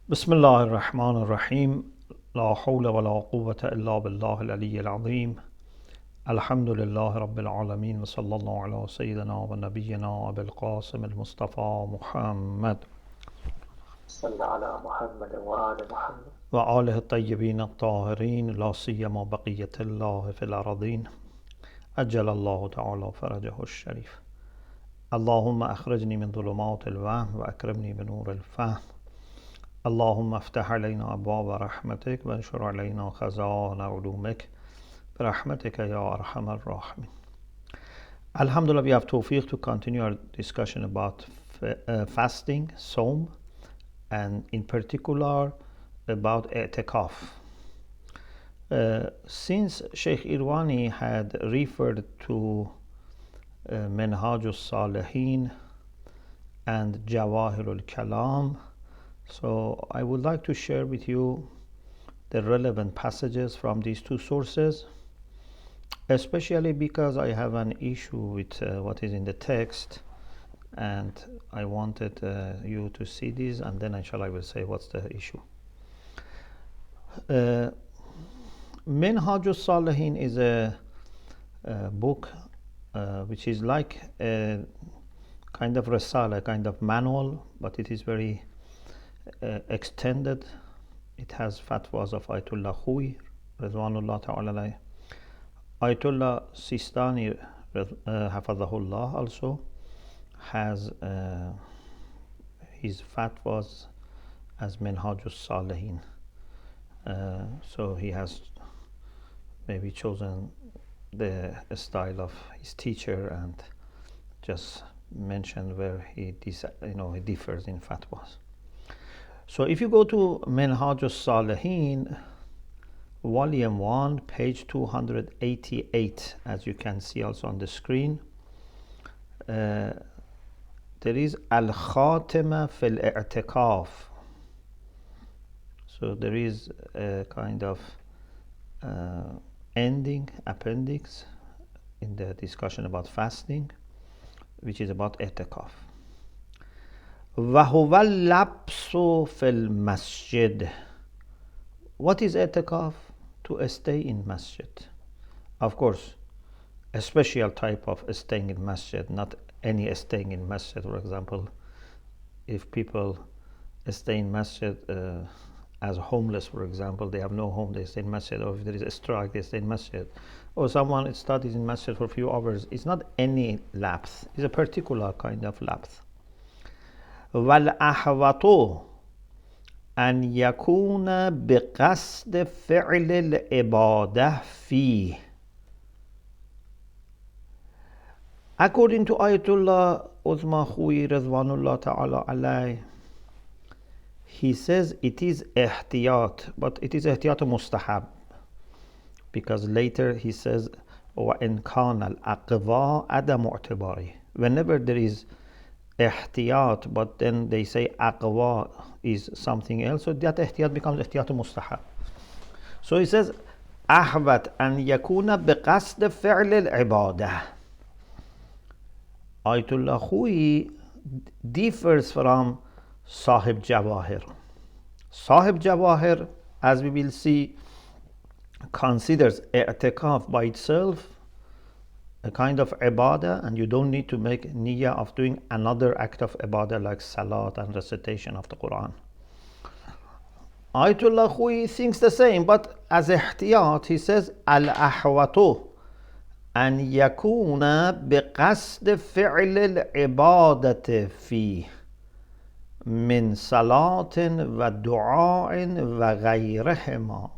بسم الله الرحمن الرحيم لا حول ولا قوة إلا بالله العلي العظيم الحمد لله رب العالمين وصلى الله على سيدنا ونبينا أبي القاسم المصطفى محمد صل على محمد وآل محمد وآله الطيبين الطاهرين لا سيما بقية الله في الأراضين أجل الله تعالى فرجه الشريف اللهم أخرجني من ظلمات الوهم وأكرمني بنور الفهم اللهم افتح علينا أبواب رحمتك وانشر علينا خزائن علومك برحمتك يا أرحم الراحمين. Alhamdulillah, we have tawfiq to continue our discussion about fasting, Sawm, and in particular about i'tikaf. Since Sheikh Irwani had referred to Minhaj al-Salihin and Jawahir al-Kalam, so I would like to share with you the relevant passages from these two sources, especially because I have an issue with what is in the text, and I wanted you to see this, and then inshallah I will say what's the issue. Minhaj al-Salihin is a book which is like a kind of risala, kind of manual, but it is very extended. It has fatwas of Ayatollah Khui, Rizwanullah Ta'ala alayh. Ayatollah Sistani, Hafazahullah, also has his fatwas as Minhaj al-Salihin. So he has maybe chosen the style of his teacher and just mentioned where he differs in fatwas. So if you go to Minhaj al-Salihin, volume 1, page 288, as you can see also on the screen, there is Al-Khatima fil i'tikaf. So there is a kind of ending, appendix in the discussion about fasting, which is about i'tikaf. وَهُوَ اللَّبْسُ فِي الْمَسْجِدِ. What is i'tikaf? To stay in masjid. Of course, a special type of staying in masjid, not any staying in masjid. For example, if people stay in masjid as homeless, for example, they have no home, they stay in masjid, or if there is a strike, they stay in masjid, or someone studies in masjid for a few hours. It's not any lapse, it's a particular kind of lapse. وَالْأَحْوَطُ أن يكون بقصد فعل العبادة فيه. According to Ayatollah Uzma Khui Rizwanullah Ta'ala alayh, he says it is ihtiyat, but it is ihtiyat mustahab, because later he says وَإِنْ كَانَ الْأَقْوَى عَدَمُ اعْتِبَارِهِ. Whenever there is ihtiyat, but then they say aqwa is something else, so that ihtiyat becomes ihtiyat mustahab. So he says ahwat an yakuna biqasd fi'l al-ibadah. Ayatollah Khui differs from Sahib Jawahir. Sahib Jawahir, as we will see, considers i'tikaf by itself a kind of ibadah, and you don't need to make niyyah of doing another act of ibadah like salat and recitation of the Quran. Ayatollah Khui thinks the same, but as ihtiyat, he says al-ahwatu an yakuna biqasd fi'l al-ibadati fi min salatin wa du'a'in wa ghayrihima.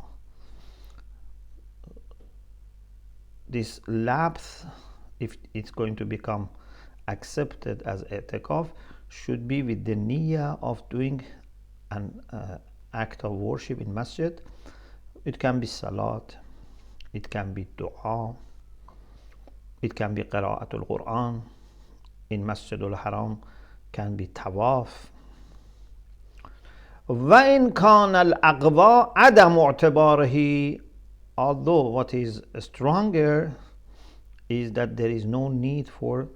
This lapse, if it's going to become accepted as i'tikaf, should be with the niyyah of doing an act of worship in masjid. It can be salat, it can be dua, it can be qira'atul Quran. In Masjidul Haram can be tawaf. وَإِنْ كَانَ الْأَقْوَى عَدَمُ اعْتِبَارِهِ. Although what is stronger is that there is no need for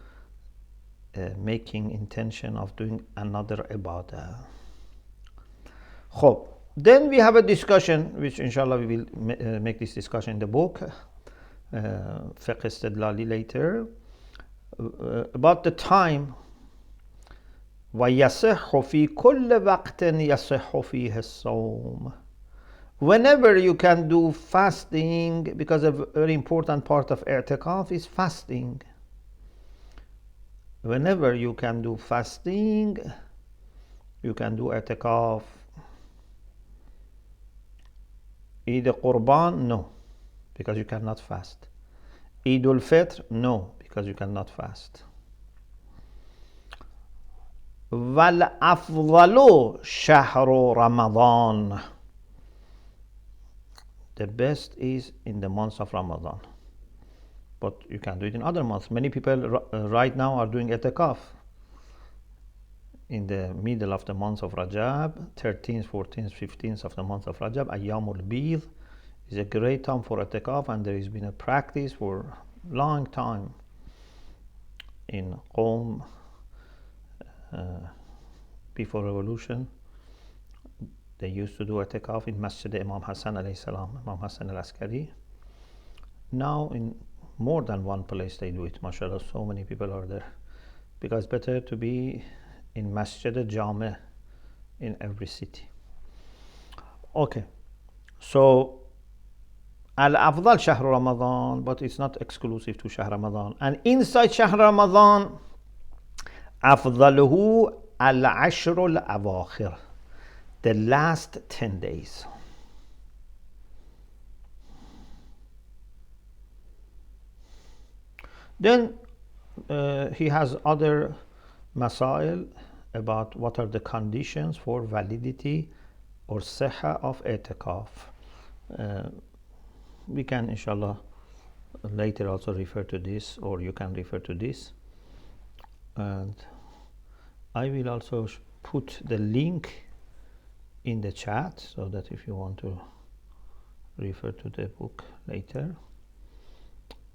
making intention of doing another ibadah. خب. Then we have a discussion, which inshallah we will make this discussion in the book, Fiqh Istidlali later, about the time. وَيَصِحُّ فِي كُلِّ وَقْتٍ يَصِحُّ فِيهِ الصَّوْمُ. Whenever you can do fasting, because a very important part of i'tikaf is fasting. Whenever you can do fasting, you can do i'tikaf. Eid Qurban, no, because you cannot fast. Eid al-Fitr, no, because you cannot fast. وَالْأَفْضَلُ شَهْرُ رَمَضَانَ. The best is in the months of Ramadan. But you can do it in other months. Many people right now are doing i'tikaf in the middle of the month of Rajab, 13th, 14th, 15th of the month of Rajab. Ayyamul Bid is a great time for i'tikaf, and there has been a practice for a long time in Qom. Before revolution, they used to do i'tikaf in Masjid Imam Hassan alayhi salam, Imam Hassan al-Askari. Now in more than one place they do it, mashallah, so many people are there, because better to be in Masjid Jame in every city. Okay, so al-afdal shahr Ramadan, but it's not exclusive to shahr Ramadan. And inside shahr Ramadan, afdaluhu al-ashr al-awakhir, the last 10 days. Then he has other masail about what are the conditions for validity or sihha of i'tikaf. We can inshallah later also refer to this, or you can refer to this, and I will also put the link in the chat so that if you want to refer to the book later.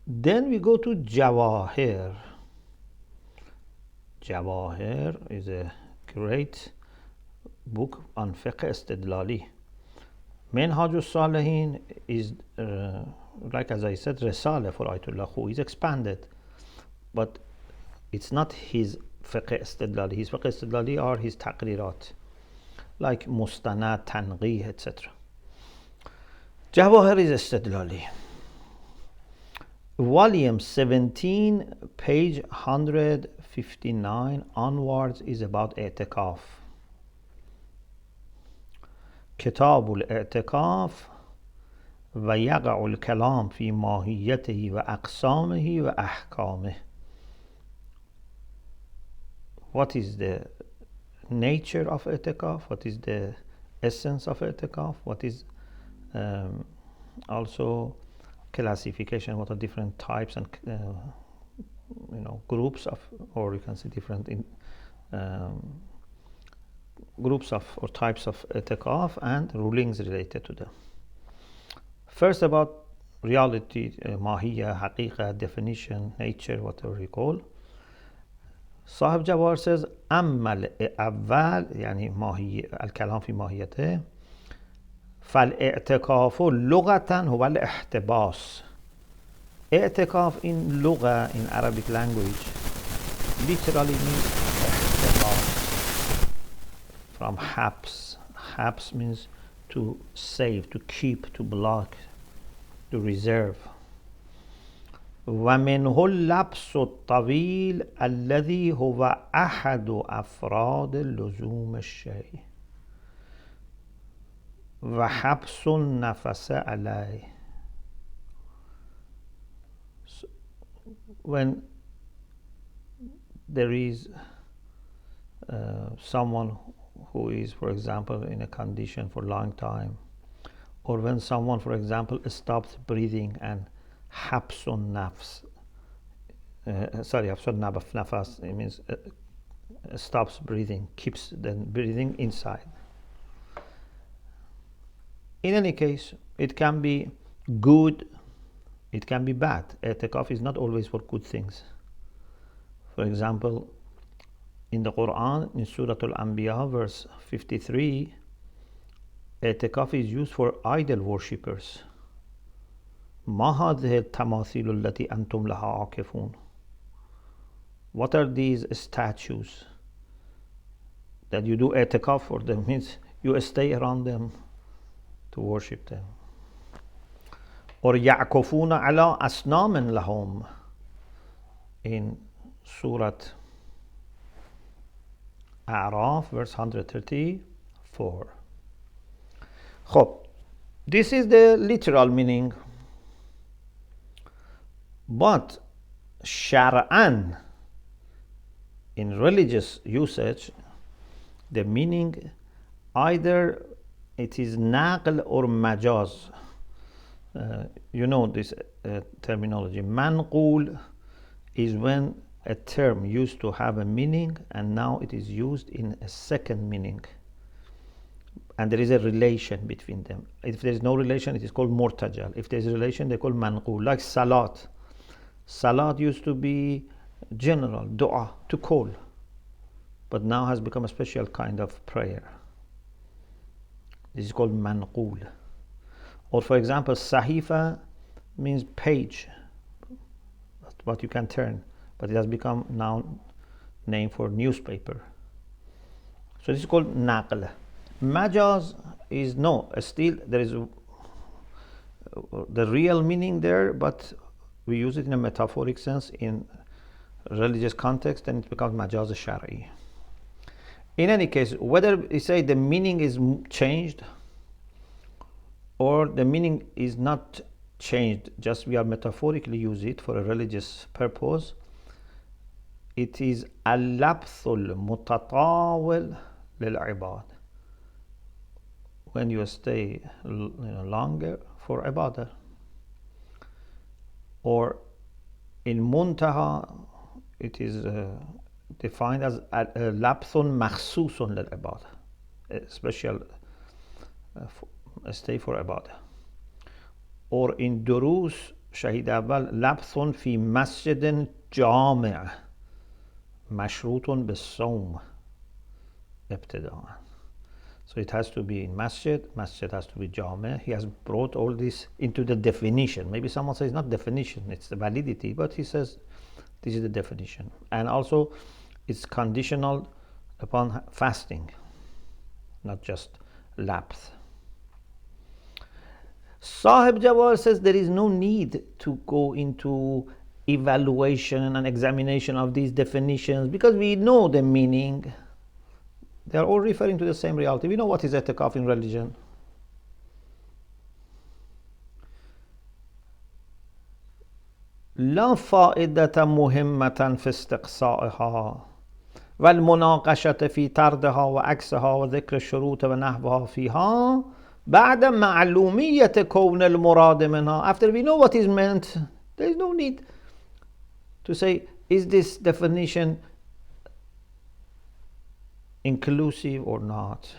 Then we go to Jawahir. Jawahir is a great book on Fiqh Istidlali. Minhaj al-Salihin is, like as I said, Risale for Ayatollah Khu is expanded, but it's not his Fiqh Istidlali. His Fiqh Istidlali are his taqrirat, like Mustanad, Tanqih, etc. Jawahir is Istidlali. Volume 17, page 159 onwards is about i'tikaf. كتاب الاعتكاف ويقع الكلام في ماهيته وأقسامه وأحكامه. What is the nature of i'tikaf? What is the essence of i'tikaf? What is also classification? What are different types and groups of, or you can say different groups of or types of i'tikaf and rulings related to them. First about reality, mahiyya, haqiqa, definition, nature, whatever you call. Sahib Jawahir says أما الأول يعني ماهية الكلام في ماهيته فالاعتكاف لغة هو الاحتباس. I'tikaf in lugha, in Arabic language, literally means احتباس, from habs. Habs means to save, to keep, to block, to reserve. ومنه اللبس الطويل الذي هو أحد أفراد لزوم الشيء وحبس النفس عليه. When there is someone who is, for example, in a condition for a long time, or when someone, for example, stops breathing and habsun nafs, habsun nafas, it means stops breathing, keeps the breathing inside. In any case, it can be good, it can be bad. I'tikaf is not always for good things. For example, in the Quran, in Surah Al-Anbiya, verse 53, I'tikaf is used for idol worshippers. ما هذه التماثيل التي أنتم لها عاكفون. What are these statues that you do i'tikaf for them? Means you stay around them to worship them. Or يعكفون على أصنام لهم in Surah A'raf verse 134. خب, this is the literal meaning. But shar'an, in religious usage, the meaning either it is naql or majaz. You know this terminology. Manqul is when a term used to have a meaning and now it is used in a second meaning. And there is a relation between them. If there is no relation, it is called murtajal. If there is a relation, they call manqul. Like salat. Salat used to be general, dua, to call. But now has become a special kind of prayer. This is called manqul. Or for example, sahifa means page, what you can turn. But it has become now name for newspaper. So this is called naql. Majaz is no, still there is the real meaning there, but we use it in a metaphoric sense in religious context, and it becomes majaz shari. In any case, whether we say the meaning is changed or the meaning is not changed, just we are metaphorically use it for a religious purpose, it is al-labthul mutatawil lil-ibad. When you stay longer for ibadah. Or in muntaha, it is defined as labthun makhsusun lil-ibadah, a special stay for ibadah. Or in durus, shahid awal, labthun fi masjidin jami' mashrutun bis-sawm ibtida'an. So it has to be in masjid has to be jami'. He has brought all this into the definition. Maybe someone says not definition, it's the validity, but he says this is the definition. And also it's conditional upon fasting, not just lapse. Sahib Jawar says there is no need to go into evaluation and examination of these definitions because we know the meaning. They are all referring to the same reality. We know what is i'tikaf in religion. لا فائدة مهمة في استقصائها والمناقشة في طردها وعكسها وذكر الشروط ونحوها فيها بعد معلومية كون المراد منها. After we know what is meant, there is no need to say, is this definition inclusive or not?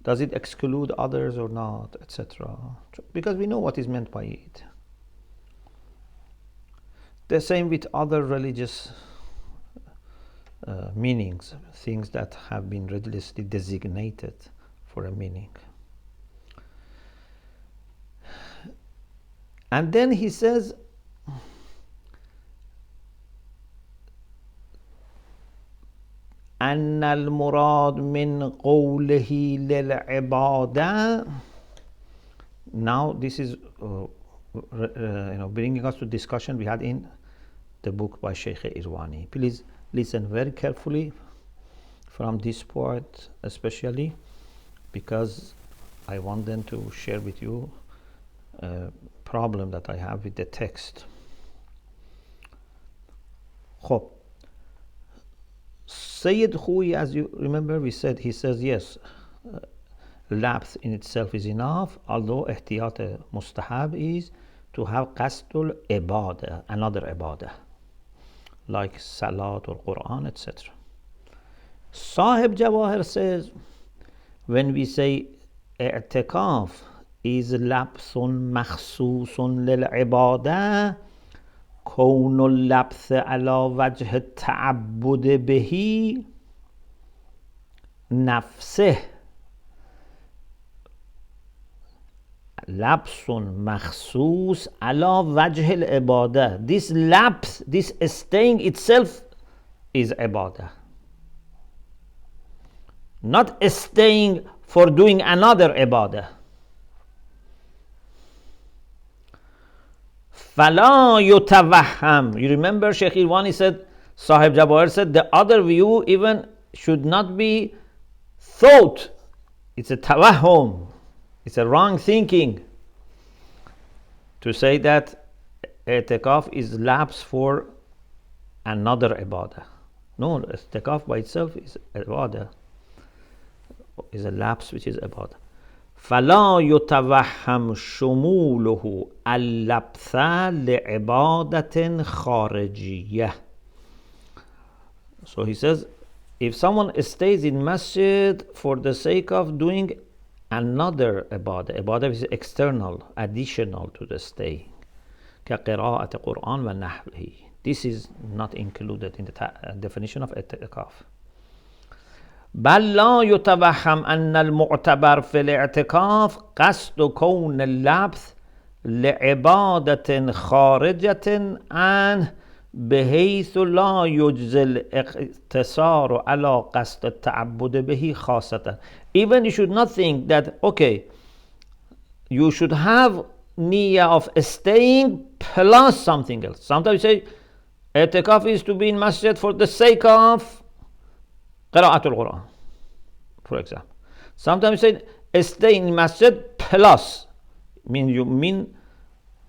Does it exclude others or not, etc.? Because we know what is meant by it. The same with other religious meanings, things that have been religiously designated for a meaning. And then he says, أن المراد من قوله للعبادة. Now this is bringing us to discussion we had in the book by Sheikh Irwani. Please listen very carefully from this part, especially because I want them to share with you a problem that I have with the text. خب, Sayyid Khui, as you remember, we said, he says, yes, lapse in itself is enough, although ihtiyat mustahab is to have qasdul ibadah, another ibadah, like salat or Quran, etc. Sahib Jawahir says, when we say i'tikaf is lapsun makhsusun lil ibadah, كون اللبث على وجه التعبد به نفسه لبس مخصوص على وجه العبادة. This lapse, this staying itself is ibadah. Not staying for doing another ibadah. فَلَا يُتَوَهَّمْ. You remember Sheikh Irwani said, Sahib Jawahir said, the other view even should not be thought. It's a tawahhum. It's a wrong thinking to say that i'tikaf is lapse for another ibadah. No, i'tikaf by itself is ibadah. Is a lapse which is ibadah. فَلَا يُتَوَهَّمْ شُمُولُهُ اللَّبْثَ لِعِبَادَةٍ خَارِجِيَّةٍ. So he says, if someone stays in masjid for the sake of doing another ibadah is external, additional to the staying, كَقِرَاءَةِ قُرْآنٍ وَنَحْوِهِ. This is not included in the definition of i'tikaf. بل لا يتوهم أن المعتبر في الاعتكاف قصد كون اللبث لعبادة خارجة عنه بحيث لا يجزي الاقتصار على قصد التعبد به خاصة. Even you should not think that, okay, you should have niyyah of staying plus something else. Sometimes you say, i'tikaf is to be in masjid for the sake of Qira'atul Quran, for example. Sometimes you say, stay in masjid plus, you mean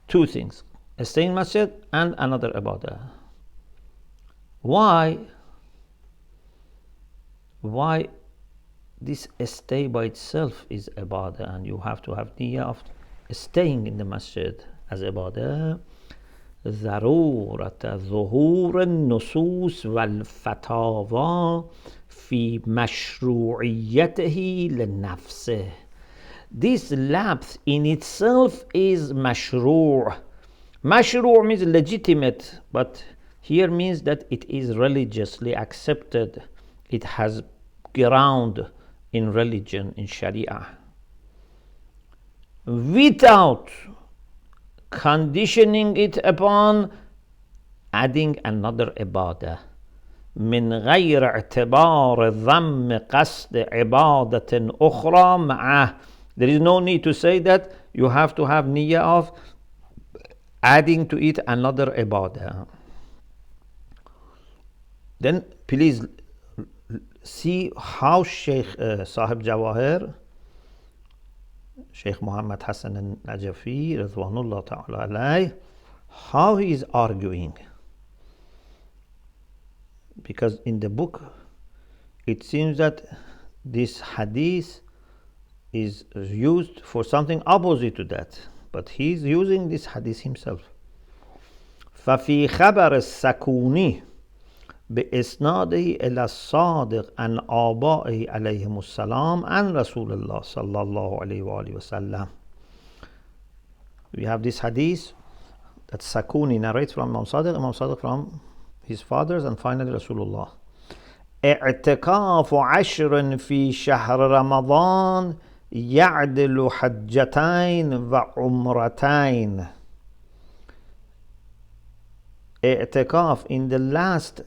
two things. Stay in masjid and another ibadah. Why this stay by itself is ibadah and you have to have niyyah of staying in the masjid as ibadah? ضرورة ظهور النصوص والفتاوى في مشروعيته لنفسه. This lapse in itself is mashru'. Mashru' means legitimate, but here means that it is religiously accepted. It has ground in religion, in Sharia. Without conditioning it upon adding another ibadah. من غير اعتبار ضم قصد عبادة أخرى معه. There is no need to say that you have to have niyyah of adding to it another ibadah. Then please see how Sheikh Sahib Jawahir, Sheikh Muhammad Hassan al-Najafi, Ridwanullah ta'ala alayh, how he is arguing. Because in the book, it seems that this hadith is used for something opposite to that. But he is using this hadith himself. فَفِي خَبَرِ السَّكُونِ بإسناده إلى الصادق عن آبائه عليهم السلام عن رسول الله صلى الله عليه وآله وسلم. We have this hadith that Sakuni narrates from Imam Sadiq from his fathers, and finally Rasulullah. اعتكاف عشر في شهر رمضان يعدل حجتين وعمرتين. I'tikaf in the last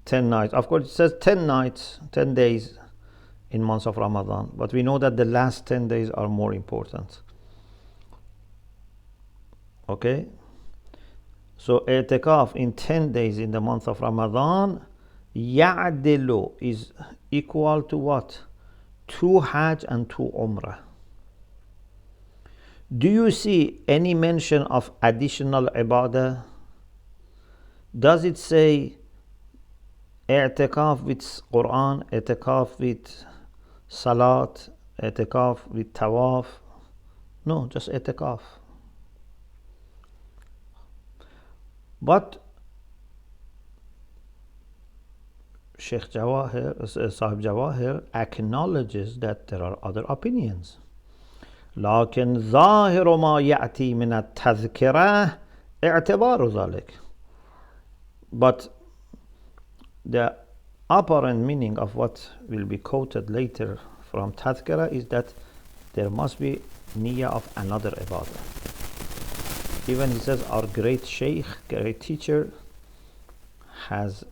10 nights. Of course, it says 10 nights, 10 days in months of Ramadan. But we know that the last 10 days are more important. Okay? So, i'tikaf in 10 days in the month of Ramadan, ya'dilu is equal to what? 2 Hajj and 2 Umrah. Do you see any mention of additional ibadah? Does it say i'tikaf with Quran, i'tikaf with Salat, i'tikaf with Tawaf? No, just i'tikaf. But Sheikh Jawahir, Sahib Jawahir acknowledges that there are other opinions. لكن ظاهر ما يأتي من التذكرة اعتبار ذلك. But the apparent meaning of what will be quoted later from Tadhkira is that there must be niyyah of another ibadah. Even he says our great sheikh, great teacher, has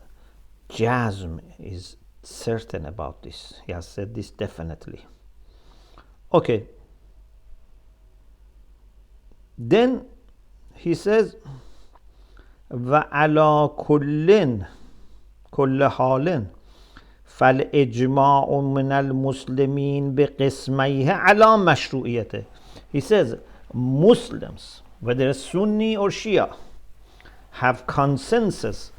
jazm, is certain about this. He has said this definitely. Okay. Then he says, وَعَلَى كُلٍّ كُلِّ حَالٍ فَالْإِجْمَاعُ مِنَ الْمُسْلِمِينَ بِقِسْمَيْهِ عَلَى مَشْرُوعِيَّتِهِ. He says, Muslims, whether Sunni or Shia, have consensus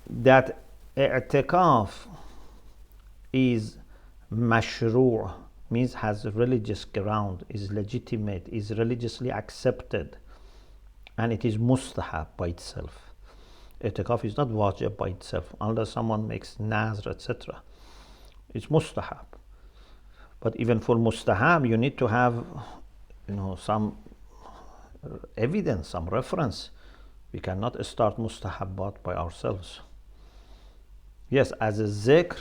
that i'tikaf is mashru', means has religious ground, is legitimate, is religiously accepted, and it is mustahab by itself. I'tikaf is not wajib by itself, unless someone makes nazr, etc. It's mustahab. But even for mustahab, you need to have, some evidence, some reference. We cannot start mustahabbat by ourselves. Yes, as a zikr,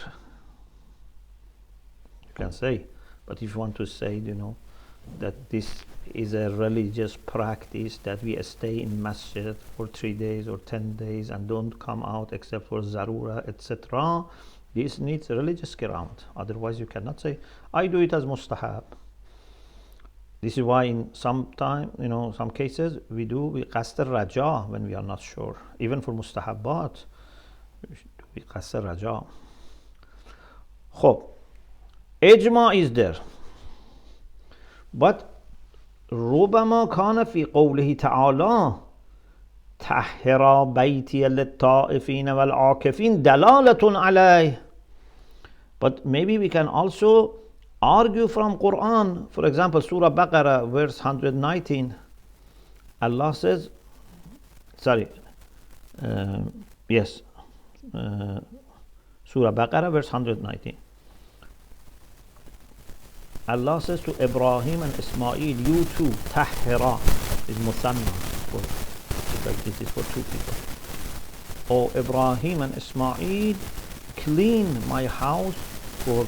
you can say, but if you want to say, that this is a religious practice, that we stay in masjid for 3 days or 10 days and don't come out except for zarura, etc., this needs a religious ground. Otherwise, you cannot say, I do it as mustahab. This is why in some cases we qasd al-raja when we are not sure. Even for mustahabbat, we qasd al-raja. Khob, ijma is there. But ربما كان في قوله تعالى طهر بيتي للطائفين والعاكفين دلالة عليه. But maybe we can also argue from Quran. For example, Surah Baqarah, verse 119. Allah says, Surah Baqarah, verse 119. Allah says to Ibrahim and Ismail, you two, tahira, is musanna, because this is for 2 people. O Ibrahim and Ismail, clean my house for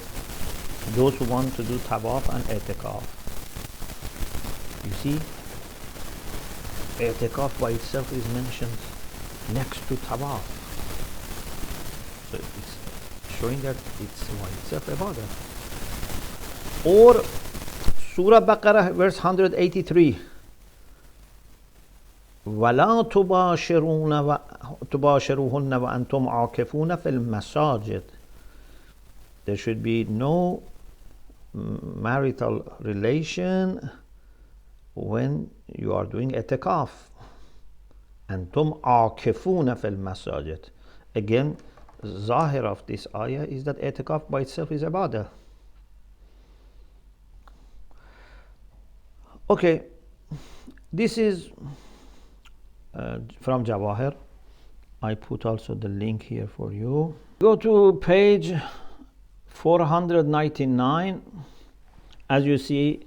those who want to do tawaf and i'tikaf. You see, i'tikaf by itself is mentioned next to tawaf. So it's showing that it's by itself ibadah. Or Surah Baqarah, verse 183. وَلَا تُبَاشِرُوهُنَّ وَأَنْتُمْ عَاكِفُونَ فِي الْمَسَاجِدِ. There should be no marital relation when you are doing i'tikaf. أَنْتُمْ عَاكِفُونَ فِي الْمَسَاجِدِ. Again, zahir of this ayah is that i'tikaf by itself is ibadah. Okay, this is from Jawahir. I put also the link here for you. Go to page 499. As you see,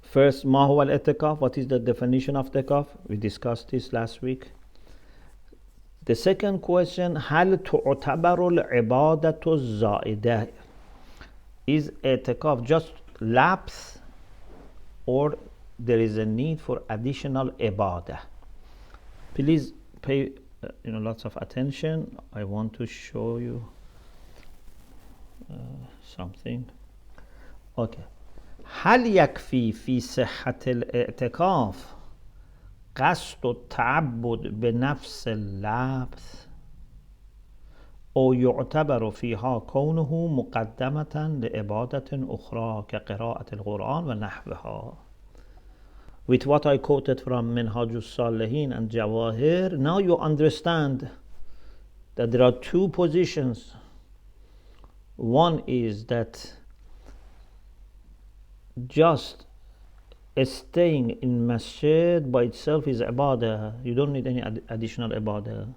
first, ma huwa al-i'tikaf, what is the definition of i'tikaf? We discussed this last week. The second question, هل تعتبر العبادة الزائدة? Is i'tikaf just lapse, or there is a need for additional ibadah? Please pay lots of attention. I want to show you something. Okay. هل يكفي في صحة الاعتكاف قصد التعبد بنفس اللبس أو يعتبر فيها كونه مقدمة لعبادة أخرى كقراءة القرآن ونحوها? With what I quoted from Minhaj al-Salihin and Jawahir, now you understand that there are 2 positions. One is that just staying in masjid by itself is ibadah. You don't need any additional ibadah.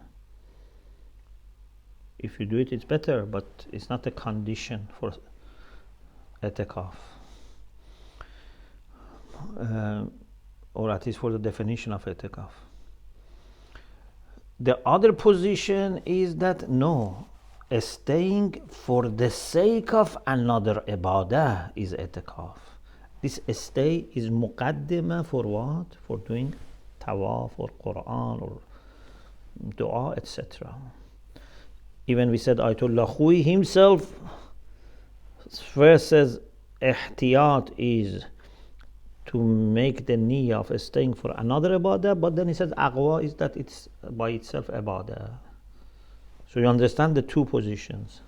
If you do it, it's better, but it's not a condition for i'tikaf. Or at least for the definition of i'tikaf. The other position is that no, staying for the sake of another ibadah is i'tikaf. This stay is muqaddimah for what? For doing tawaf or Quran or dua, etc. Even we said Ayatollah Khouy himself first says ihtiyat is to make the niyyah of staying for another ibadah, but then he says aqwa is that it's by itself ibadah. So you understand the two positions.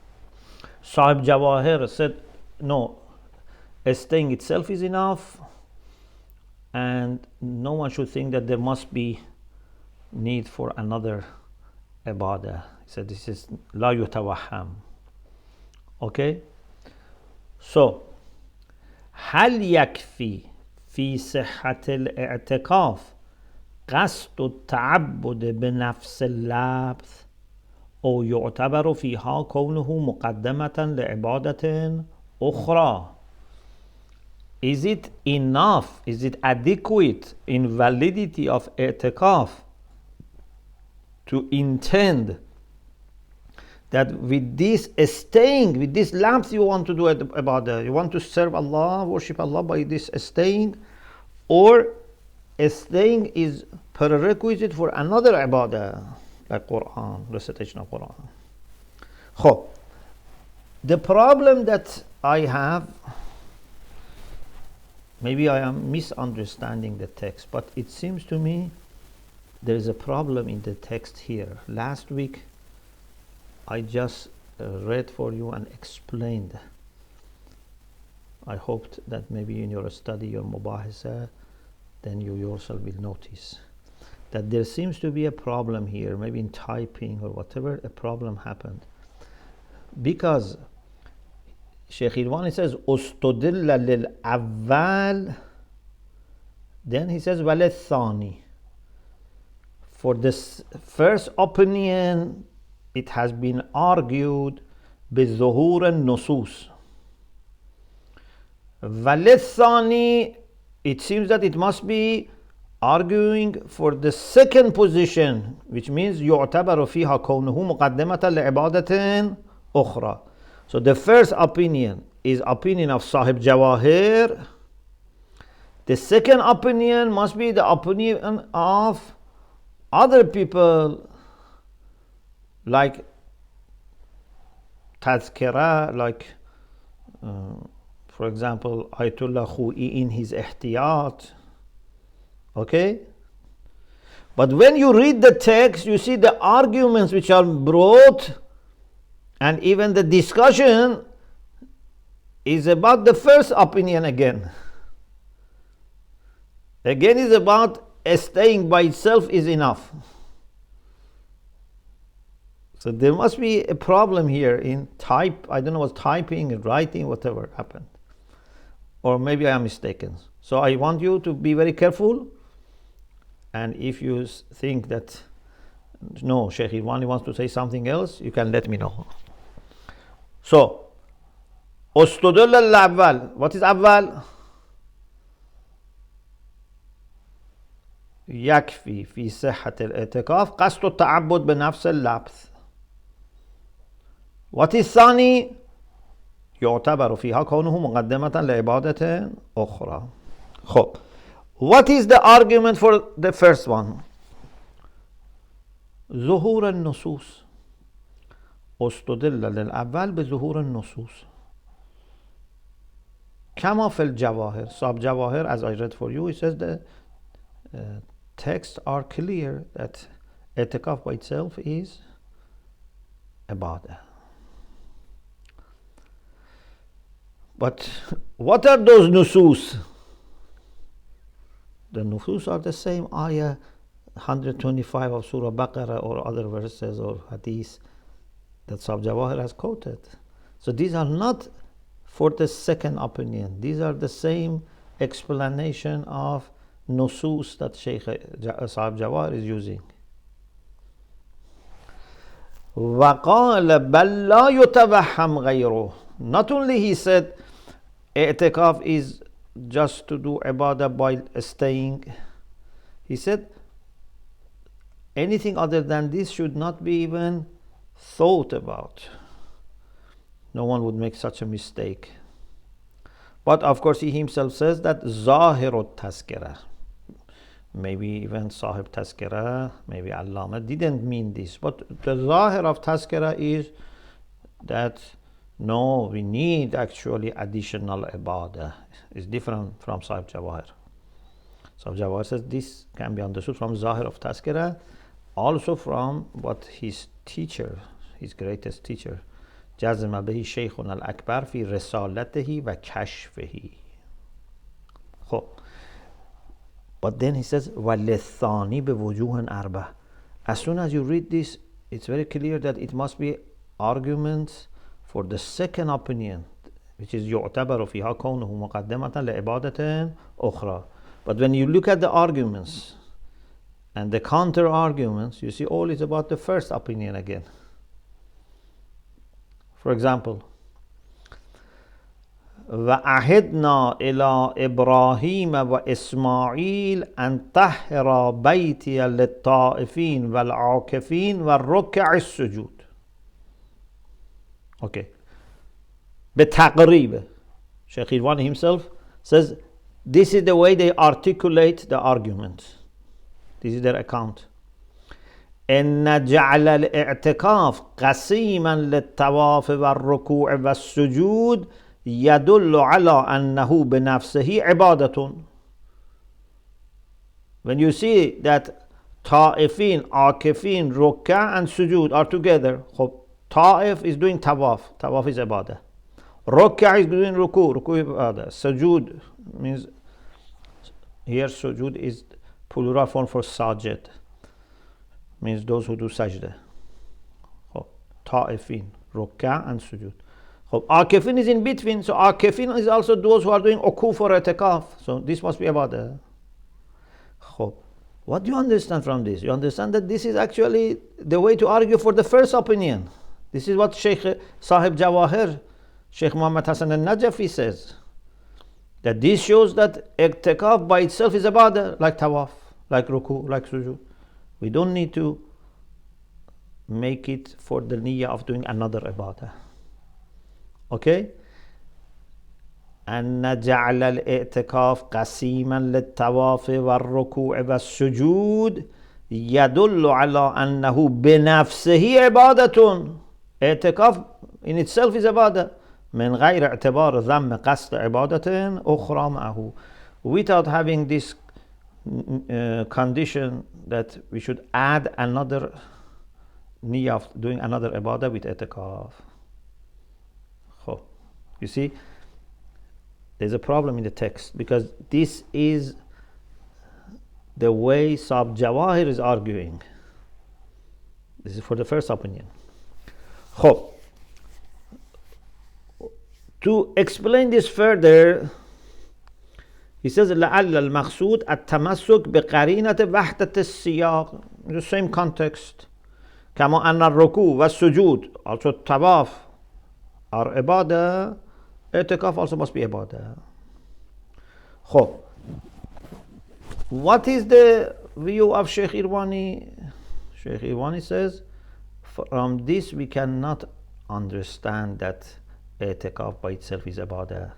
Sahib Jawahir said no, staying itself is enough, and no one should think that there must be need for another ibadah. He said this is la yutawaham. Okay, so هل يكفي في صحة الاعتكاف قصد التعبد بنفس اللبث أو يعتبر فيها كونه مقدمة لعبادة أخرى? Is it enough? Is it adequate in validity of i'tikaf to intend that with this staying, with this lapse you want to do ibadah, you want to serve Allah, worship Allah by this staying, or staying is prerequisite for another ibadah like Quran, recitation of Quran. So, the problem that I have, maybe I am misunderstanding the text, but it seems to me there is a problem in the text here. Last week I just read for you and explained. I hoped that maybe in your study, your mubahisa, then you yourself will notice that there seems to be a problem here, maybe in typing or whatever, a problem happened. Because Sheikh Irwani says, Ustudilla lil awwal, then he says, Wal thani. For this first opinion, it has been argued بظهور النصوص. Wal thani, it seems that it must be arguing for the second position, which means يعتبر فيها كونه مقدمة لعبادة أخرى. So the first opinion is opinion of Sahib Jawahir. The second opinion must be the opinion of other people like Tazkira, like for example Ayatollah Khouy in his Ihtiyat. Okay? But when you read the text, you see the arguments which are brought, and even the discussion is about the first opinion again. Again is about staying by itself is enough. So there must be a problem here in type, I don't know what's typing and writing, whatever happened. Or maybe I am mistaken. So I want you to be very careful. And if you think that, no, Sheikh Irwani wants to say something else, you can let me know. So, Ustudul al-awwal. What is awwal? يكفي في صحة الاعتكاف قصد التعبد بنفس اللبث. What is ثاني? يعتبر فيها كونه مقدمة لعبادة أخرى. خب. What is the argument for the first one? ظهور النصوص. استدل للأول بظهور النصوص. كما في الجواهر. Sahib Jawahir, as I read for you, it says the texts are clear that i'tikaf by itself is ibadah. But what are those nusus? The nusus are the same ayah 125 of Surah Baqarah or other verses or hadith that Sahib Jawahir has quoted. So these are not for the second opinion. These are the same explanation of nusus that Sheikh Sahib Jawahir is using. وَقَالَ بَلْ لَا يُتَوَحَّمْ غَيْرُهُ. Not only he said i'tikaf is just to do ibadah by staying, he said anything other than this should not be even thought about. No one would make such a mistake. But of course, he himself says that Zahirut Tazkira. Maybe even Sahib Tazkira, maybe Allama didn't mean this. But the Zahir of Tazkira is that no, we need actually additional ibadah. It's different from Sahib Jawahir. Sahib Jawahir says this can be understood from Zahir of Tazkira, also from what his teacher, his greatest teacher, جزم به شیخنا الأكبر في رسالته و كشفه. خب. But then he says وَلِلثَّانِي بِوُجُوهٍ أَرْبَعٍ. As soon as you read this, it's very clear that it must be arguments for the second opinion, which is يُعْتَبَرُ فِيهَا كَوْنُهُ مُقَدَّمَةً لِعِبَادَةٍ أُخْرى. But when you look at the arguments and the counter arguments, you see all is about the first opinion again. For example, وَأَهِدْنَا إِلَىٰ إِبْرَاهِيمَ وَإِسْمَاعِيلَ أَن طَهِّرَا بَيْتِيَ لِلطَّائِفِينَ وَالْعَاكِفِينَ وَالرُّكَّعِ السُّجُودِ. Okay. بِتَقْرِيبِ. Sheikh Irwani himself says this is the way they articulate the argument. This is their account. إن جعل الاعتكاف قسيما للطواف والركوع والسجود يدل على أنه بنفسه عبادة. When you see that ta'ifin, akifin, ruk'a and sujud are together, ta'if is doing tawaf, tawaf is ibadah. Ruk'a is doing ruku, ruku is ibadah. Sujud means, here sujud is plural form for sajid, means those who do sajda. Ta'ifin, ruk'a and sujud. Akifin is in between, so akifin is also those who are doing ukuf or etikaf. So this must be ibadah. What do you understand from this? You understand that this is actually the way to argue for the first opinion. This is what Sheikh Sahib Jawahir, Sheikh Muhammad Hassan al-Najafi says. That this shows that etikaf by itself is ibadah, like tawaf, like ruku, like sujud. We don't need to make it for the niyyah of doing another ibadah. Okay? أن جعل الاعتكاف قسيما للطواف والركوع والسجود يدل على أنه بنفسه عبادة. اعتكاف in itself is ibadah من غير اعتبار ذم قصد عبادة أخرى معه, without having this condition that we should add another niyyah of doing another ibadah with etikaf. You see, there's a problem in the text because this is the way Sahib Jawahir is arguing. This is for the first opinion. To explain this further, he says لعل المقصود التمسك بقرينة وحدة السياق. The same context. كما أن الركوع والسجود, also tawaf, are ibadah. Etikaf also must be ibadah. What is the view of Sheikh Irwani? Sheikh Irwani says, from this we cannot understand that etikaf by itself is ibadah,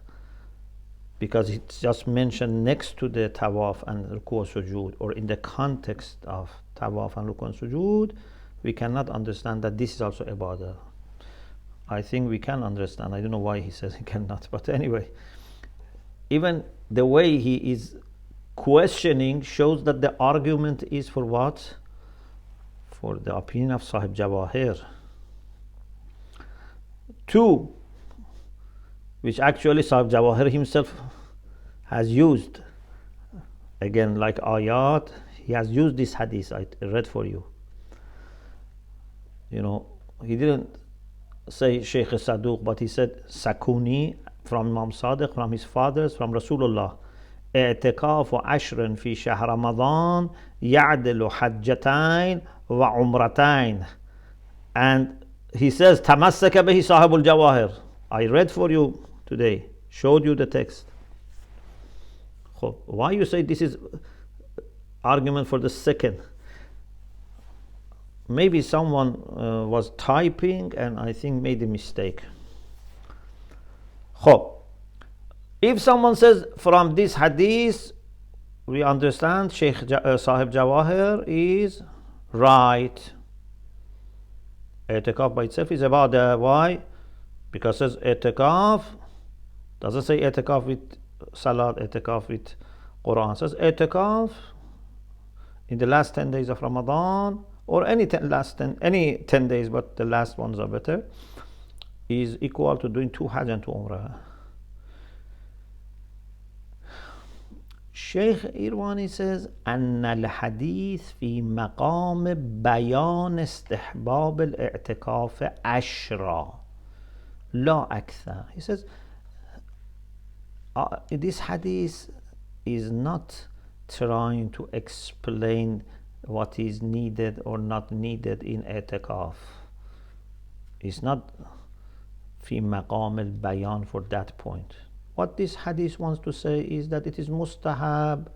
because it's just mentioned next to the tawaf and ruku' sujud, or in the context of tawaf and ruku' and sujud. We cannot understand that this is also ibadah. I think we can understand. I don't know why he says he cannot, but anyway, even the way he is questioning shows that the argument is for what? For the opinion of Sahib Jawahir. 2, which actually Sahib Jawahir himself has used. Again, like ayat, he has used this hadith I read for you. You know, he didn't say Sheikh Saduq, but he said Sakuni from Imam Sadiq, from his fathers, from Rasulullah. اعتكاف عشر في شهر رمضان يعدل حجتين وعمرتين. And he says تمسك به صاحب الجواهر. I read for you today, showed you the text. Why you say this is argument for the second? Maybe someone was typing and I think made a mistake. خب, if someone says from this hadith we understand Sheikh Sahib Jawahir is right, i'tikaf by itself is ibadah. Why? Because it says i'tikaf, doesn't say i'tikaf with salat, i'tikaf with Quran. It says i'tikaf in the last 10 days of Ramadan, or any 10 days, but the last ones are better, is equal to doing 2 Hajj and 2 Umrah. Sheikh Irwani says أن الحديث في مقام بيان استحباب الاعتكاف عشرة لا أكثر. He says this hadith is not trying to explain what is needed or not needed in i'tikaf. It's not في مقام البيان for that point. What this hadith wants to say is that it is mustahab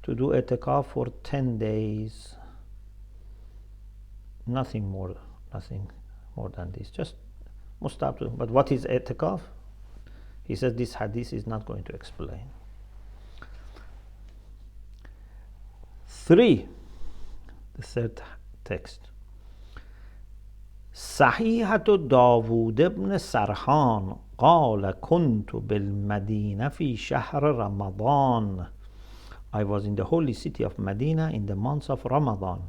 to do i'tikaf for 10 days. Nothing more than this. Just mustahab to. But what is i'tikaf? He says this hadith is not going to explain. 3. The third text. صحيحة داوود بن سرحان قال كنت بالمدينة في شهر رمضان. I was in the holy city of Medina in the months of Ramadan.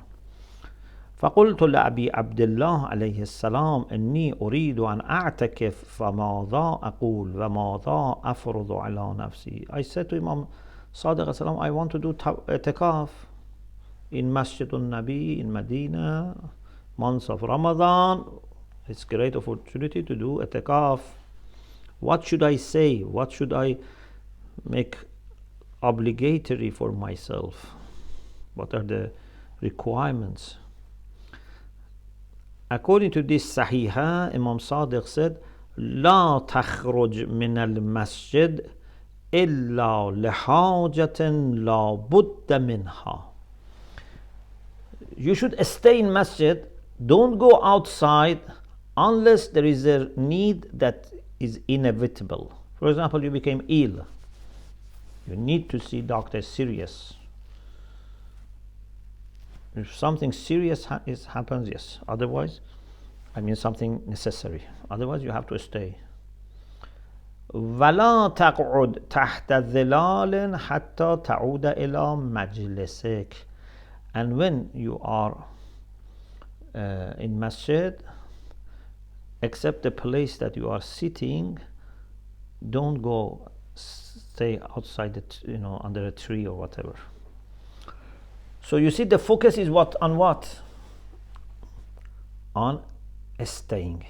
فقلت لأبي عبد الله عليه السلام إني أريد أن أعتكف فماذا أقول وماذا أفرض على نفسي. I said to Imam Sadiq السلام, I want to do i'tikaf in Masjid al-Nabi in Medina, months of Ramadan. It's a great opportunity to do i'tikaf. What should I say? What should I make obligatory for myself? What are the requirements? According to this Sahiha, Imam Sadiq said, لا تخرج من المسجد إلا لحاجة لا بد منها. You should stay in masjid, don't go outside unless there is a need that is inevitable. For example, you became ill, you need to see doctor, serious. If something serious happens, yes. Otherwise, something necessary. Otherwise, you have to stay. ولا تقعد تحت ظلال حتى تعود إلى مجلسك. And when you are in masjid, except the place that you are sitting, don't go stay outside under a tree or whatever. So you see, the focus is on what? On staying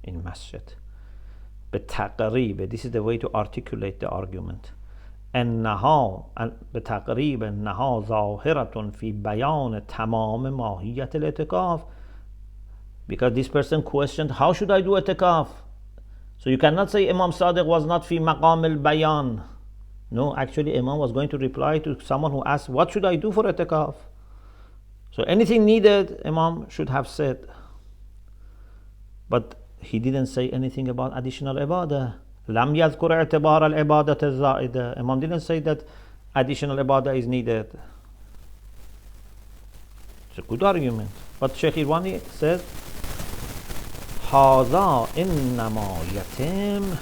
in masjid. بتقريب, this is the way to articulate the argument. أنها بتقريب أنها ظاهرة في بيان تمام ماهية الاعتكاف. Because this person questioned, how should I do i'tikaf? So you cannot say Imam Sadiq was not في مقام البيان. No, actually Imam was going to reply to someone who asked, what should I do for i'tikaf? So anything needed, Imam should have said. But he didn't say anything about additional ibadah. لم يذكر اعتبار العبادة الزائدة. Imam didn't say that additional ibadah is needed. It's a good argument. But Sheikh Irwani says, هذا إنما يتم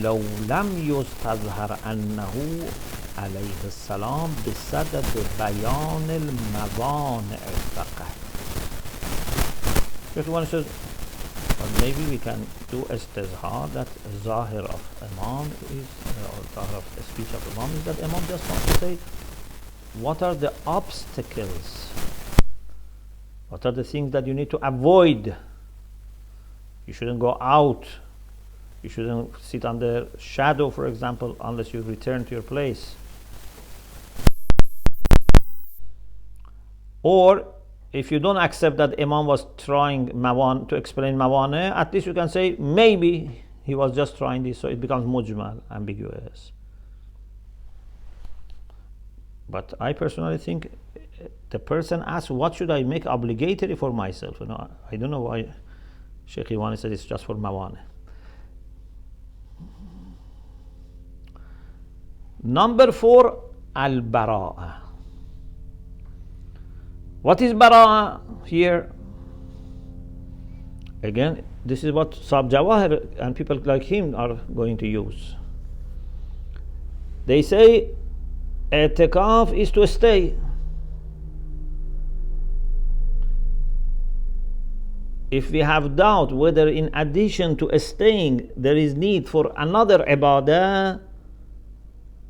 لو لم يستظهر أنه عليه السلام بصدد بيان الموانع فقط. Sheikh Irwani says, but maybe we can do istizhar that zahir of Imam is, or zahir of the speech of Imam is that Imam just wants to say, what are the obstacles? What are the things that you need to avoid? You shouldn't go out. You shouldn't sit under shadow, for example, unless you return to your place. Or if you don't accept that Imam was trying to explain mawane, at least you can say maybe he was just trying this, so it becomes mujmal, ambiguous. But I personally think the person asks, what should I make obligatory for myself? I don't know why Sheikh Irwani said it's just for mawane. Number 4, al-bara'a. What is bara'a here? Again, this is what Sahib Jawahir and people like him are going to use. They say i'tikaf is to stay. If we have doubt whether in addition to staying there is need for another ibadah,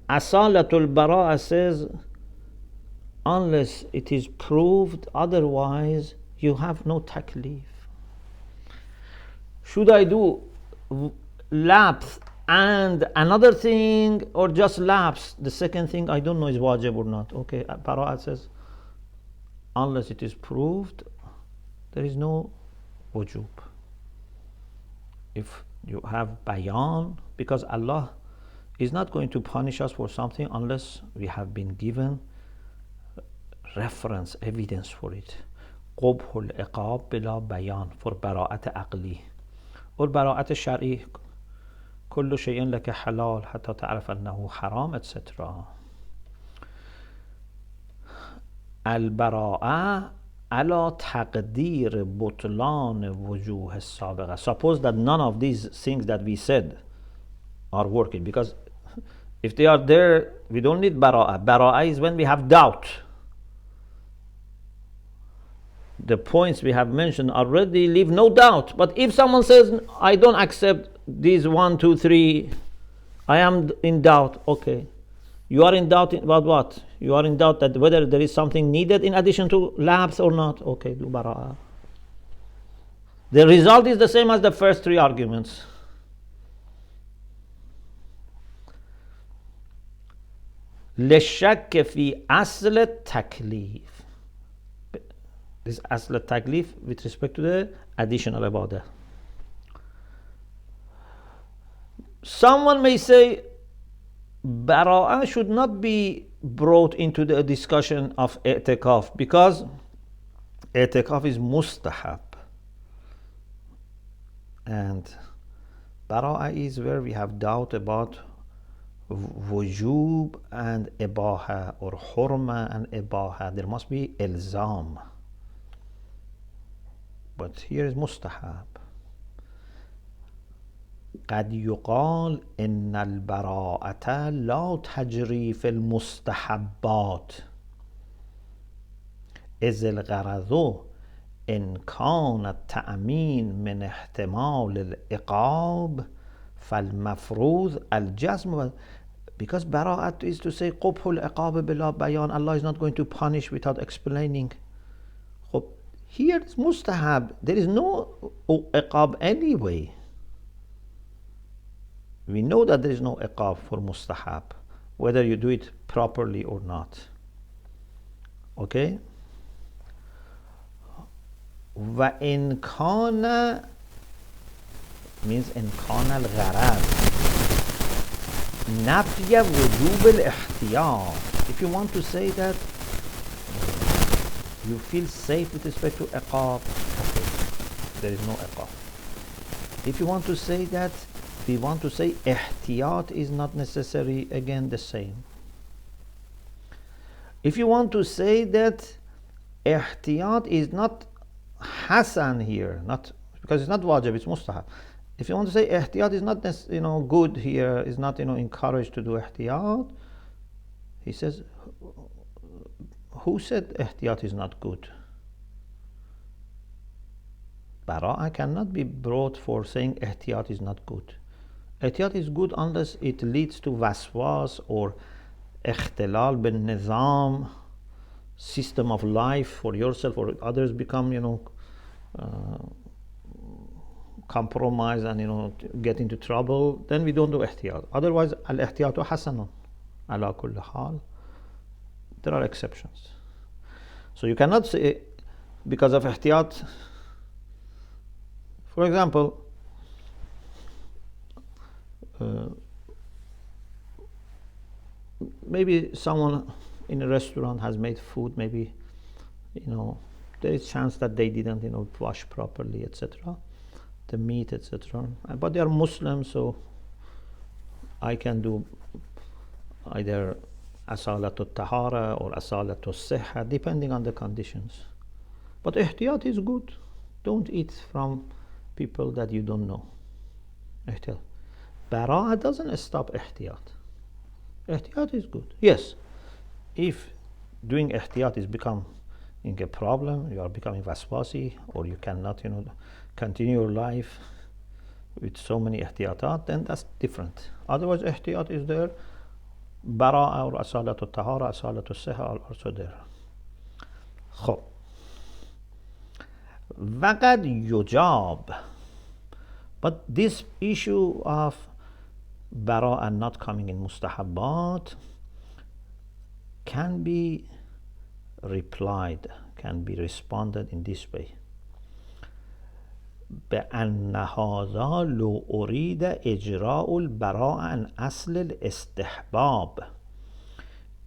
Asalatul Bara'a says, unless it is proved otherwise, you have no taklif. Should I do lapse and another thing, or just lapse? The second thing I don't know is wajib or not. Okay, Bara'a says, unless it is proved, there is no wujub. If you have bayan, because Allah is not going to punish us for something unless we have been given reference, evidence for it. قبح العقاب بلا بيان for براءة عقلي or براءة شرعي كل شيء لك حلال حتى تعرف أنه حرام etc. البراءة على تقدير بطلان وجوه السابقة. Suppose that none of these things that we said are working, because if they are there, we don't need bara'a. Bara'a is when we have doubt. The points we have mentioned already leave no doubt. But if someone says, I don't accept these 1, 2, 3, I am in doubt, okay. You are in doubt about what? You are in doubt that whether there is something needed in addition to lapse or not. Okay, do bara'a. The result is the same as the first 3 arguments. للشك في أصل التكليف. This أصل التكليف with respect to the additional ibadah. Someone may say Bara'ah should not be brought into the discussion of i'tikaf, because i'tikaf is mustahab and Bara'ah is where we have doubt about wujub and ibaha, or hurma and ibaha. There must be ilzam, but here is mustahab. قد يقال إن البراءة لا تجري في المستحبات إذ الغرض إن كان التأمين من احتمال العقاب فالمفروض الجزم. Because bara'at is to say قبح العقاب بلا بيان, Allah is not going to punish without explaining. Here is mustahab, there is no iqab anyway. We know that there is no iqab for mustahab, whether you do it properly or not. Okay? وَإِنْ كَانَ means إن كان الغرض نفي وجوب الاحتياط. If you want to say that you feel safe with respect to iqab, okay, there is no iqab. If you want to say that we want to say ihtiyat is not necessary, again the same. If you want to say that ihtiyat is not hasan here, not because it's not wajib, it's mustahab. If you want to say ihtiyat is not good here, is not encouraged to do ihtiyat, he says, who said ihtiyat is not good? Bara'ah cannot be brought for saying ihtiyat is not good. Ihtiyat is good unless it leads to waswas or ikhtilal bin nizam, system of life for yourself or others become compromise and get into trouble, then we don't do ihtiyat. Otherwise, al-ihtiyatu hasanun ala kulli hal. There are exceptions. So you cannot say because of ihtiyat. For example, maybe someone in a restaurant has made food, maybe there is chance that they didn't wash properly, etc., the meat, etc., but they are Muslim, so I can do either asalatul tahara or asalatul sihha, depending on the conditions. But ihtiyat is good. Don't eat from people that you don't know. Ihtiyat. Bara'ah doesn't stop ihtiyat. Ihtiyat is good. Yes, if doing ihtiyat is becoming a problem, you are becoming waswasi, or you cannot, continue your life with so many ihtiyatat, then that's different. Otherwise, ihtiyat is there. Bara'ah or asalatul tahara, asalatul sihha are also there. خب وقد yujab. But this issue of bara'ah not coming in mustahabbat can be replied, can be responded in this way. بأن هذا لو أريد إجراء البراءة عن أصل الاستحباب.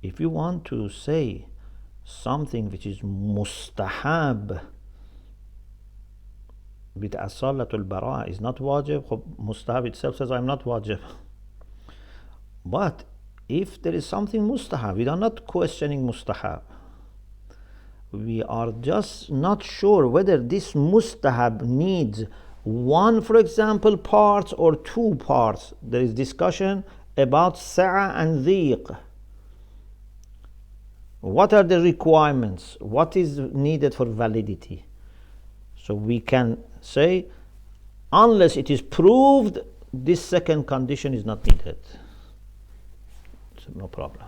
If you want to say something which is mustahab with asalatul bara'ah is not wajib, mustahab itself says I'm not wajib. But if there is something mustahab, we are not questioning mustahab. We are just not sure whether this mustahab needs one, for example, part or two parts. There is discussion about sa'a and dhiq. What are the requirements? What is needed for validity? So we can say, unless it is proved, this second condition is not needed. So no problem.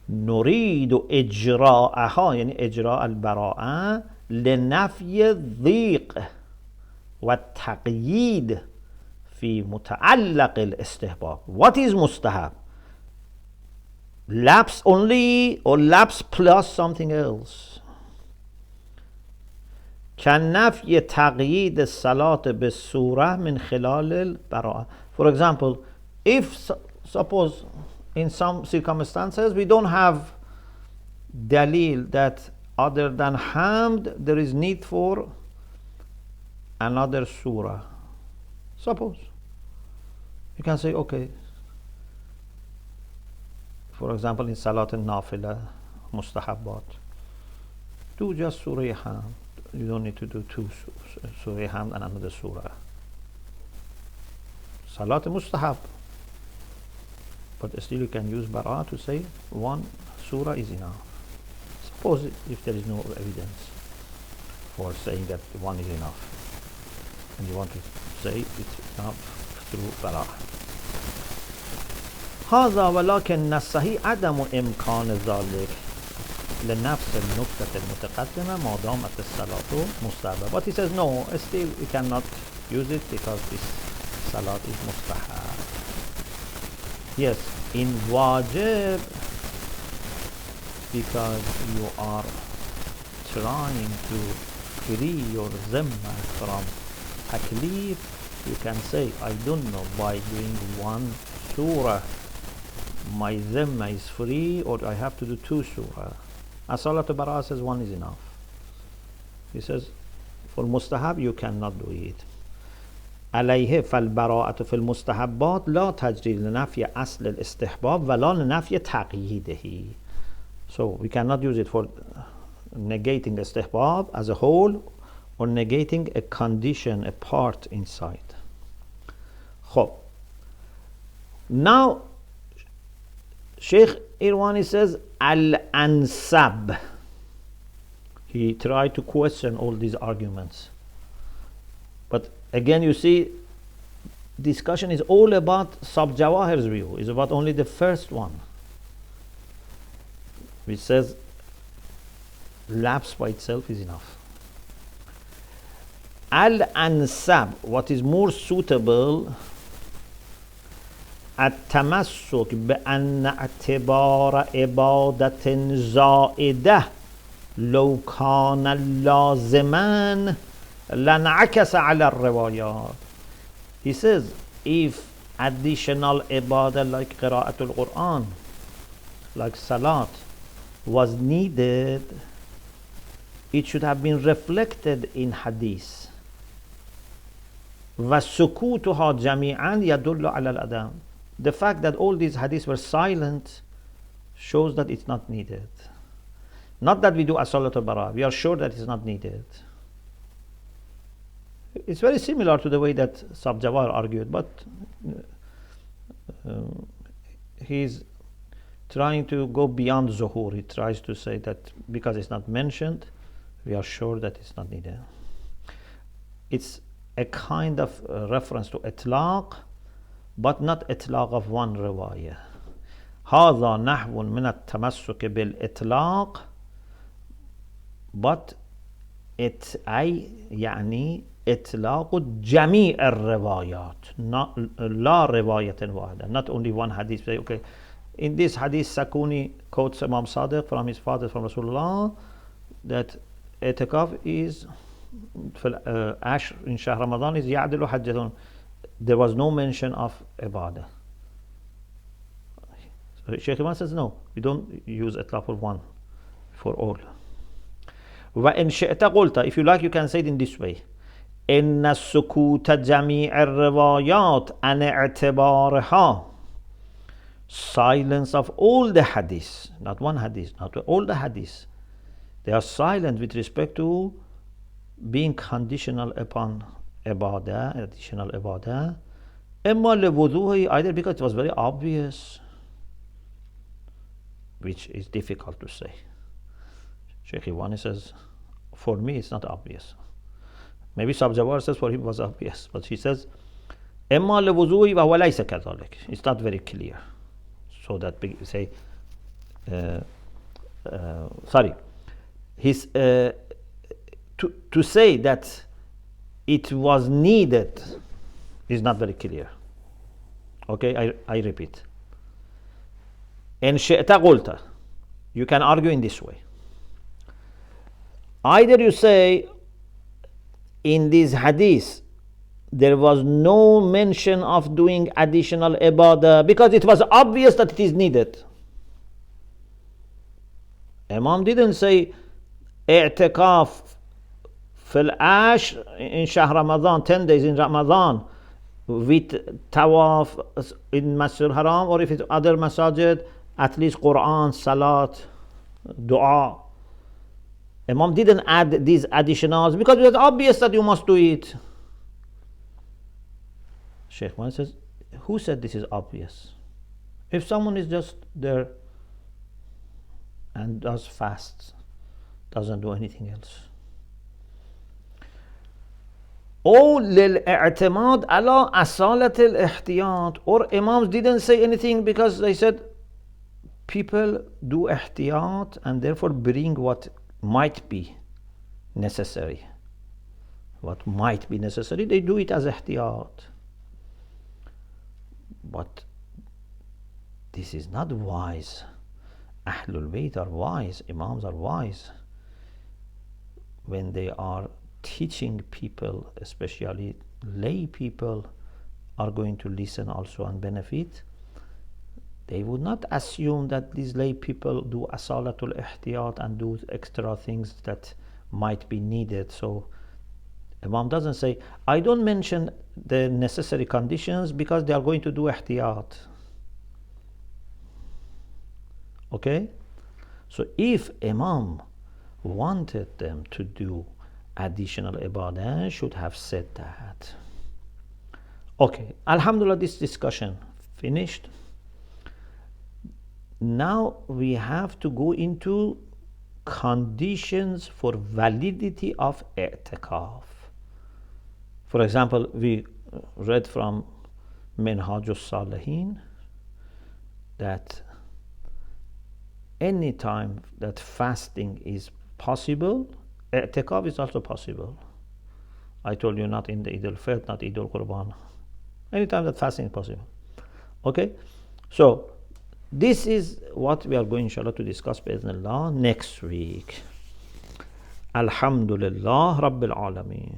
نريد إجراءها يعني إجراء البراءة لنفي الضيق والتقييد في متعلق الاستحباب. What is mustahab? Lapse only or lapse plus something else. كنفي تقييد الصلاة بالصورة من خلال البراءة. For example, if suppose in some circumstances we don't have dalil that other than hamd there is need for another surah. Suppose you can say, okay, for example in salat al-nafila mustahabbat, do just surah hamd. You don't need to do two surah hamd and another surah. Salat mustahab, but still you can use bara'ah to say one surah is enough. Suppose if there is no evidence for saying that one is enough, and you want to say it's enough through bara'ah. هذا ولكن الصحيح عدم إمكان ذلك لنفس النقطة المتقدمة ما دامت الصلاة مستحبة. But he says no, still you cannot use it because this salat is mustahab. Yes, in wajib, because you are trying to free your zimma from taklif, you can say, I don't know, by doing one surah my zimma is free, or I have to do two surah. As-salatu bara'ah says one is enough. He says for mustahab you cannot do it. عليه فالبراءة في المستحبات لا تجري لنفي أصل الاستحباب ولا لنفي تقييده. So we cannot use it for negating istihbab as a whole or negating a condition, a part inside. خب. Now Sheikh Irwani says al-ansab. He tried to question all these arguments. But again, you see, discussion is all about Sab Jawahir's view. It's about only the first one, which says lapse by itself is enough. Al-ansab, what is more suitable, التمسك بأن اعتبار عبادة زائدة لو كان لازما لانعكس على الروايات. He says if additional ibadah like qira'atul Quran, like salat, was needed, it should have been reflected in hadith. وسكوتها جميعا يدل على العدم. the fact that all these hadiths were silent shows that it's not needed. Not that we do as-salat al-bara, we are sure that it's not needed. It's very similar to the way that Sabjawar argued, but he's trying to go beyond zuhur. He tries to say that because it's not mentioned, we are sure that it's not needed. It's a kind of reference to itlaq, but not itlaq of one riwayah. هذا نحو من التمسك بالإطلاق, but it أي يعني إطلاق جميع الروايات, not لا رواية واحدة, not only one hadith. Say, okay, in this hadith Sakuni quotes Imam Sadiq from his father, from Rasulullah, that اعتكاف is في العشر in Shahr Ramadan is يعدل حجة. There was no mention of ibadah. So Shaykh Imam says no, we don't use itlaq for one, for all. وإن شئت قلت, if you like you can say it in this way, إن السكوت جميع الروايات عن اعتبارها, silence of all the hadiths, not one hadith, not all the hadiths, they are silent with respect to being conditional upon ibadah, additional ibadah. إما لوضوحه, either because it was very obvious, which is difficult to say. Sheikh Iwani says, for me it's not obvious. Maybe Sabjawar says for him it was obvious, but he says, إما لوضوحه وهو ليس كذلك. It's not very clear. So that we say, sorry, his to say that it was needed is not very clear. Okay, I repeat. إن شئت قلت, you can argue in this way. Either you say in these hadiths there was no mention of doing additional ibadah because it was obvious that it is needed. Imam didn't say i'tikaf fil ash in Shahr Ramadan, 10 days in Ramadan, with tawaf in Masjid Haram, or if it's other masajid, at least Quran, Salat, Dua. Imam didn't add these additionals because it was obvious that you must do it. Sheikh Wani says, who said this is obvious? If someone is just there and does fasts, doesn't do anything else. Or للاعتماد على أصالة الاحتياط, or Imams didn't say anything because they said people do ihtiyat and therefore bring what might be necessary. What might be necessary, they do it as ihtiyat. But this is not wise. Ahlul Bayt are wise, Imams are wise. When they are teaching people, especially lay people are going to listen also and benefit, they would not assume that these lay people do asalatul ihtiyat and do extra things that might be needed. So Imam doesn't say, I don't mention the necessary conditions because they are going to do ihtiyat. Okay? So if Imam wanted them to do additional ibadah, should have said that. Okay, Alhamdulillah, this discussion finished. Now we have to go into conditions for validity of i'tikaf. For example, we read from Minhaj al-Salihin that any time that fasting is possible, i'tikaf is also possible. I told you not in the Eid al-Fitr, not Eid al-Qurban. Anytime that fasting is possible. Okay? So, this is what we are going, inshallah, to discuss bi'idhnillah next week. Alhamdulillah Rabbil Alameen.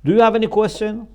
Do you have any question?